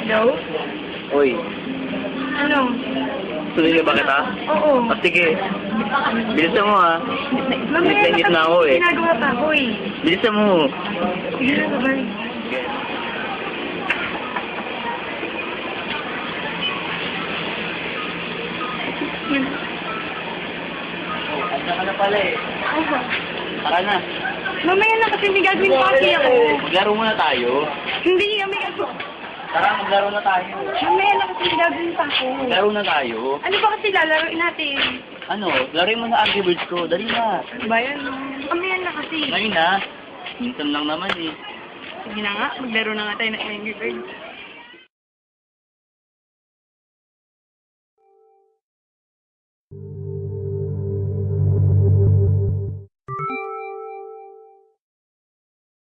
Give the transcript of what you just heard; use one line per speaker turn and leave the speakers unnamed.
Daw?
Uy,
Ano?
tuloy ba kita?
Oo.
O sige, bilisan mo ha.
Mamaya
Init na ako eh.
ginagawa pa ako eh.
Bilisan mo.
Sige na, sabay.
Anda ka na pala eh.
Aha.
Tara na.
Mamaya na kasi may gagawin pa kasi ako.
Maglaro muna tayo.
Hindi, may gagawin.
Tara, maglaro na tayo.
Mamaya na kasi may gagawin pa ako.
Maglaro na tayo.
Ano ba kasi lalaroin natin?
Ano, laruin mo na Angry Birds ko. Dali na.
Ba yan? Mamaya na kasi.
Ngayon na. Minsan lang naman eh.
Sige na nga, maglaro na nga tayo ng Angry Birds.